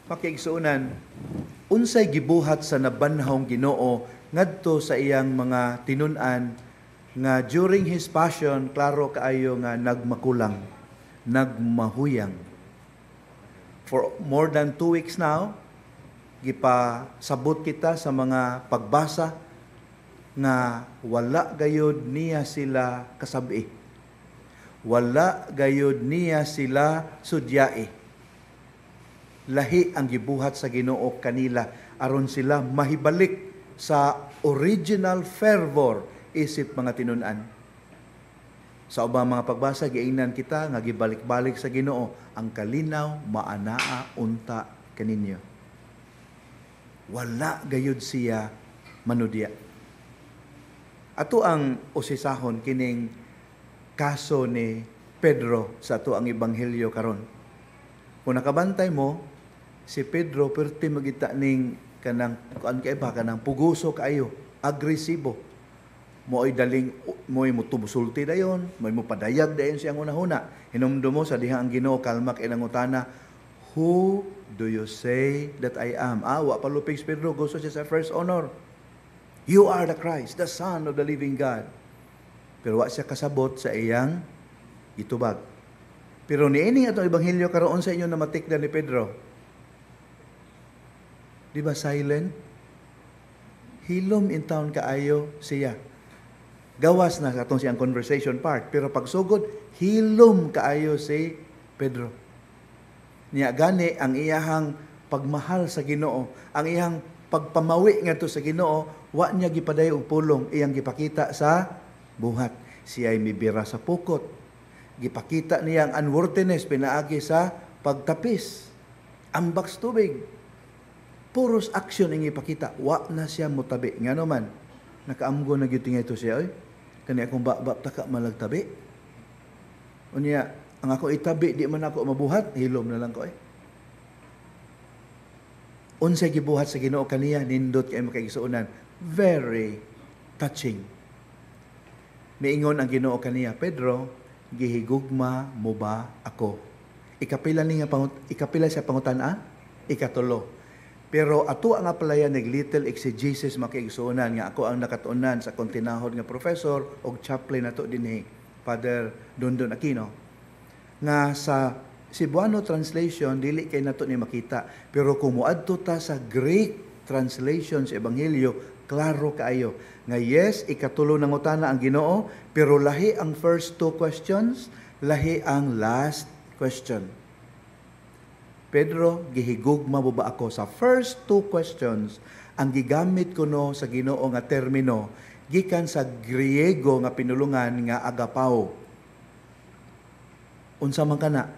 Makiigsuunan, unsay gibuhat sa nabanhawng Ginoo ngadto sa iyang mga tinun-an nga during His Passion, klaro kaayo nga nagmakulang, nagmahuyang. For more than 2 weeks now, gipasabot kita sa mga pagbasa nga wala gayud niya sila kasabi. Wala gayud niya sila sudyai. Lahi ang gibuhat sa Ginoo kanila aron sila mahibalik sa original fervor isip mga tinun-an. Sa ubang mga pagbasa giingnan kita nga gibalik-balik sa Ginoo ang kalinaw maanaa unta kaninyo. Wala gayud siya manudya. Ato ang usisahon kining kaso ni Pedro sa ato ang ebanghelyo karon. Kung nakabantay mo, si Pedro perti magita ning kanang kuan kay ba kanang puguso kaayo, agresibo. Mo'y daling mo'y mutubusulti dayon, mo'y mupadayag dayon siyang una-huna. Hinumdum mo sa diha ang Ginoo kalma kay nangutana, "Who do you say that I am?" Wa palupig si Pedro, gusto siya sa first honor. "You are the Christ, the Son of the living God." Pero wa siya kasabot sa iyang itubag. Pero niining atong ebanghelyo karon sa inyo na matikdan ni Pedro. Di ba silent? Hilom in town kaayo siya. Gawas na katong siyang conversation part. Pero pagsugod, hilom kaayo si Pedro. Niya gani ang iyahang pagmahal sa Ginoo, ang iyang pagpamawi ngadto sa Ginoo, wa niya gipadayon og pulong, iyang gipakita sa buhat. Siya ay mibira sa pukot. Gipakita niya ang unworthiness pinaagi sa pagtapis. Ambak sa tubig. Puros action ang ipakita. Wa na siya mutabi. Nga naman, nakaamgo na gyud ito siya. Oy, kani akong bab taka malagtabi. Unya, ang ako itabi, di man ako mabuhat, hilom na lang ko. Unsay gibuhat sa Ginoo kaniya, nindot kay makaigsuonan. Very touching. Miingon ang Ginoo kaniya, Pedro, gihigugma mo ba ako? Ikapila siya pangutan-an? Ikatulo. Pero ato ang apalayan ng little exegesis makiigsuonan nga ako ang nakatunan sa kontinahod nga professor o chaplain nato dinhi, Father Dondon Aquino. Nga sa Cebuano translation, dili kay nato ni makita. Pero kung muadto ta sa Greek translation sa Ebanghelyo, klaro kaayo. Nga yes, ikatulo nangutana ang Ginoo, pero lahi ang first 2 questions, lahi ang last question. Pedro, gihigugma mo ba ako? Sa first 2 questions, ang gigamit ko no sa Ginoo nga termino, gikan sa Griego nga pinulungan nga agapao. Unsa man kana?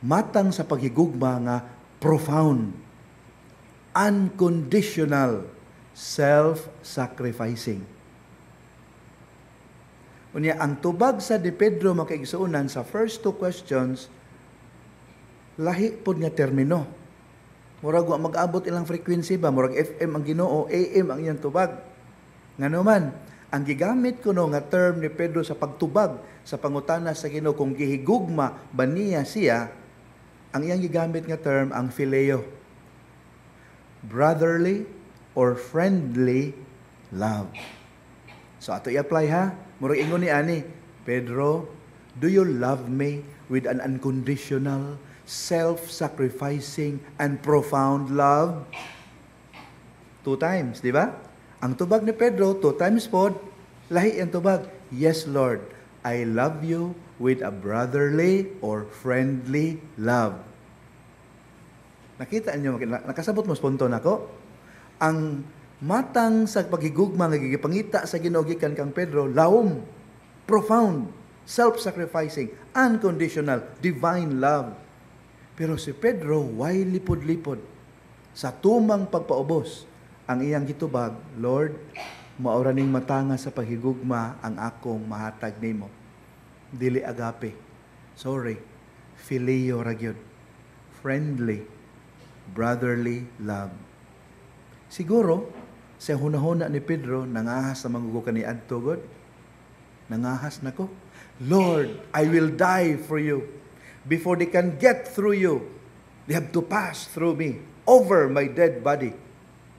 Matang sa paghigugma nga profound, unconditional, self-sacrificing. Unya, ang tubag sa di Pedro makaigsuunan sa first 2 questions, lahi pod nga termino. Murag wa mag-abot ilang frequency ba? Murag FM ang Ginoo, AM ang iyang tubag. Ngano man, ang gigamit ko no nga term ni Pedro sa pagtubag sa pangutana sa Ginoo kung gihigugma ba niya siya, ang iyang gigamit nga term ang phileo. Brotherly or friendly love. So ato i-apply ha. Murag ingon ni ani, Pedro, do you love me with an unconditional, self-sacrificing, and profound love? 2 times, di ba? Ang tubag ni Pedro, 2 times pod, lahi ang tubag, yes Lord, I love you with a brotherly or friendly love. Nakita niyo, nakasabot mo sponton ako? Ang matang sa paghigugma nga gigipangita sa Ginoo gikan kang Pedro, lawom, profound, self-sacrificing, unconditional, divine love. Pero si Pedro, way lipod-lipod. Sa tumang pagpaubos, ang iyang gitubag, Lord, maura ning matanga sa paghigugma ang akong mahatag nimo. Dili agape. Sorry. Phileo ragyod. Friendly, brotherly love. Siguro, sa hunahuna ni Pedro, nangahas na mangugukan ni Adto God. Nangahas na ko. Lord, I will die for you. Before they can get through you, they have to pass through me. over my dead body.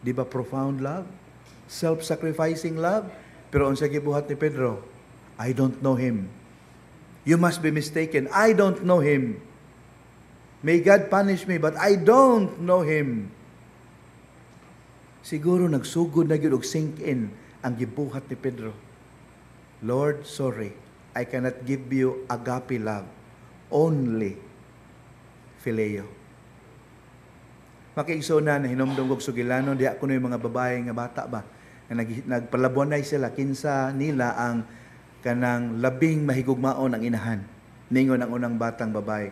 Di ba profound love? Self-sacrificing love? Pero unsa gibuhat ni Pedro? I don't know him. You must be mistaken. I don't know him. May God punish me, but I don't know him. Siguro nagsugod na gyud og sink in ang gibuhat ni Pedro. Lord, sorry. I cannot give you agape love. Only phileo. Makiigsoon na hinumdum og sugilano di ako yung mga babae nga bata ba na nagpalabuanay sila kinsa nila ang kanang labing mahigugmaon ang inahan. Ningon ang unang batang babae.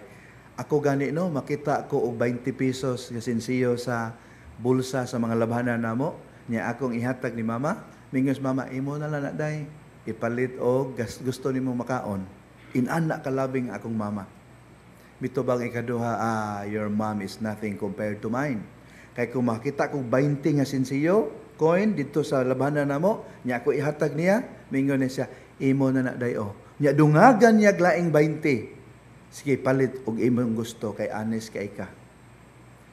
Ako gani no makita ko og 20 pesos nga sinsiyo sa bulsa sa mga labhanan namo nya akong ihatag ni mama. Mingos mama imo na lang na day ipalit og gusto nimo makaon. Inana kalabing akong mama. Mitubang ikaduha, your mom is nothing compared to mine. Kay kung makita kong 20 nga sinsiyo, coin, dito sa labanan na mo, niya ako ihatag niya, mingon na siya, imo na na dayo. Niya dungagan niya glaing 20. Sige, palit og imong gusto, kay honest kay ka.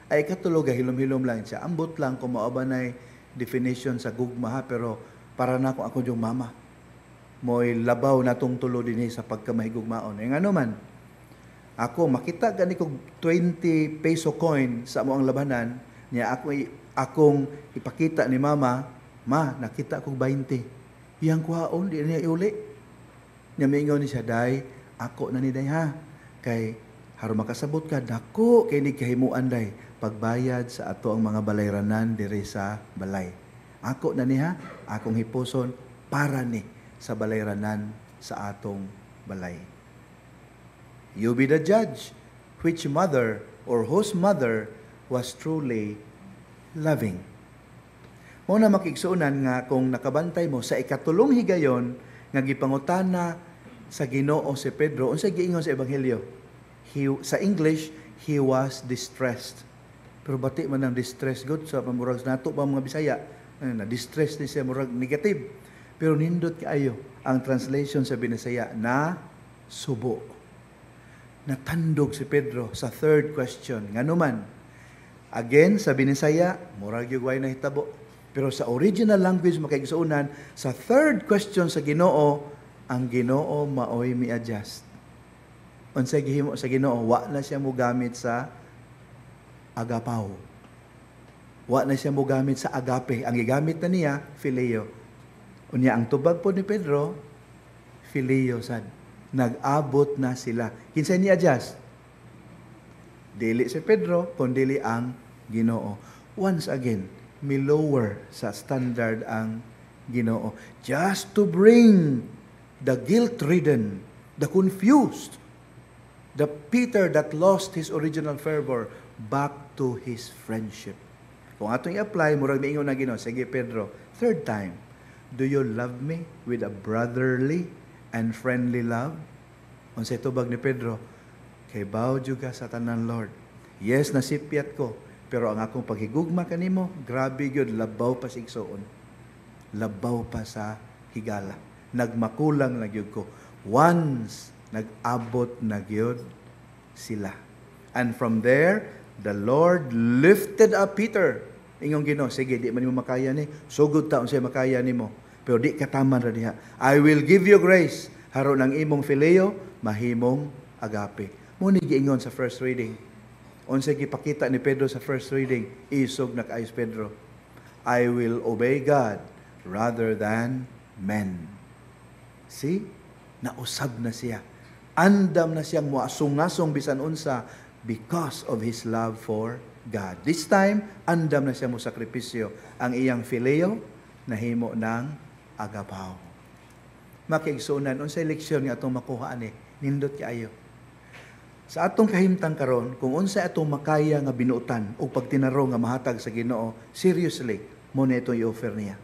Ay katulog, hilom-hilom lang siya. Ambot lang kung maabanay definition sa gugma ha, pero para na ako yung mama. Mo'y labaw na tong tulo din sa pagkamahigugmaon. E nga naman, ako, makita gani kong 20 peso coin sa mo ang labanan, niya akong ipakita ni mama, ma, nakita kong 20. Iyang kuhaon, di niya iuli. Niya mingaw ni siya, day, ako na ni day ha. Kay, haro makasabot ka, dako, kay ni kahimuan day, pagbayad sa ato ang mga balayranan diri sa balay. Ako na ni ha, akong hipuson, para ni sa balayranan sa atong balay. You be the judge, which mother or whose mother was truly loving. Muna makigsuunan nga kung nakabantay mo sa ikatulong higayon nga gipangutana sa Ginoo si Pedro, unsa giingon sa ebanghelyo? Sa English, he was distressed. Pero bati man ang distress good sa pamurag nato pa mga Bisaya, na distress ni siya murag negative. Pero nindot kaayo ang translation sa Binisaya na subo. Natandog si Pedro sa third question. Ngano man, again, sa Binisaya, murag yung way na hitabo. Pero sa original language, makaigsuunan, sa third question sa Ginoo, ang Ginoo maoy mi-adjust. Unsay gihimo sa Ginoo, wa na siya mo gamit sa agapaw. Wa na siya mo gamit sa agape. Ang gigamit na niya, phileo. Unya, ang tubag po ni Pedro, phileo sad. Nag-abot na sila. Kinsay ni adjust? Dili si Pedro, kundi ang Ginoo. Once again, mi-lower sa standard ang Ginoo. Just to bring the guilt-ridden, the confused, the Peter that lost his original fervor back to his friendship. Kung atong i-apply, murag miingon na Ginoo, sige Pedro, third time, do you love me with a brotherly and friendly love? Unsay tubag ni Pedro, kay bawo juga sa tanan Lord. Yes, nasipyat ko, pero ang akong paghigugma kanimo, grabe gyud, labaw pa sa igsoon. Labaw pa sa higala. Nagmakulang na gyud ko. Once nag-abot na gyud sila. And from there, the Lord lifted up Peter. Ingong Ginoo, sige, di man mo makaya ni. Sugod taon siya makaya nimo. Pero di kataman ra diha. I will give you grace. Haron ang imong phileo, mahimong agape. Muni giingon sa first reading. Unsay gipakita ni Pedro sa first reading, isog na kaayos Pedro. I will obey God rather than men. See? Nausab na siya. Andam na siyang muasong-asong bisan unsa because of his love for God. This time, andam na siya mo sakripisyo. Ang iyang phileo, nahimo ng agapaw. Makiigsunan, unsay leksyon nga atong makuha ani, nindot kaayo. Sa atong kahimtang karon, kung unsay atong makaya nga binuotan o pagtinaro nga mahatag sa Ginoo, seriously, mo na itong i-offer niya.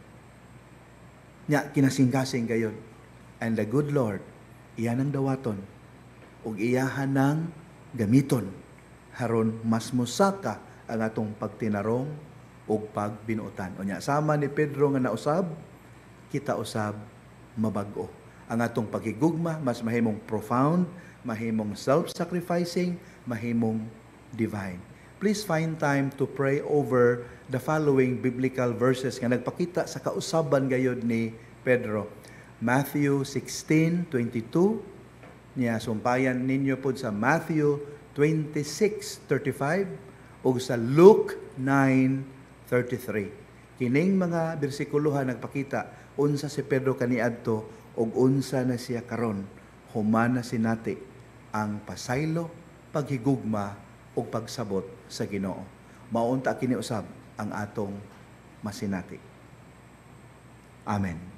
Nya, kinasing-kasing gayon. And the good Lord, iyan ang dawaton, ug iyahan ng gamiton, haron mas musaka ang atong pagtinarong ug pagbinuotan. Unya, sama ni Pedro nga nausab, kita usab mabag-o. Ang atong paghigugma, mas mahimong profound, mahimong self-sacrificing, mahimong divine. please find time to pray over the following biblical verses nga nagpakita sa kausaban gayod ni Pedro. Matthew 16:22, niya sumpayan ninyo po sa Matthew 26:35 ug sa Luke 9:33. Kining mga bersikulohan nagpakita unsa si Pedro kaniadto ug unsa na siya karon. Humana sinati ang pasaylo, paghigugma ug pagsabot sa Ginoo. Maunta kini usab ang atong masinati. Amen.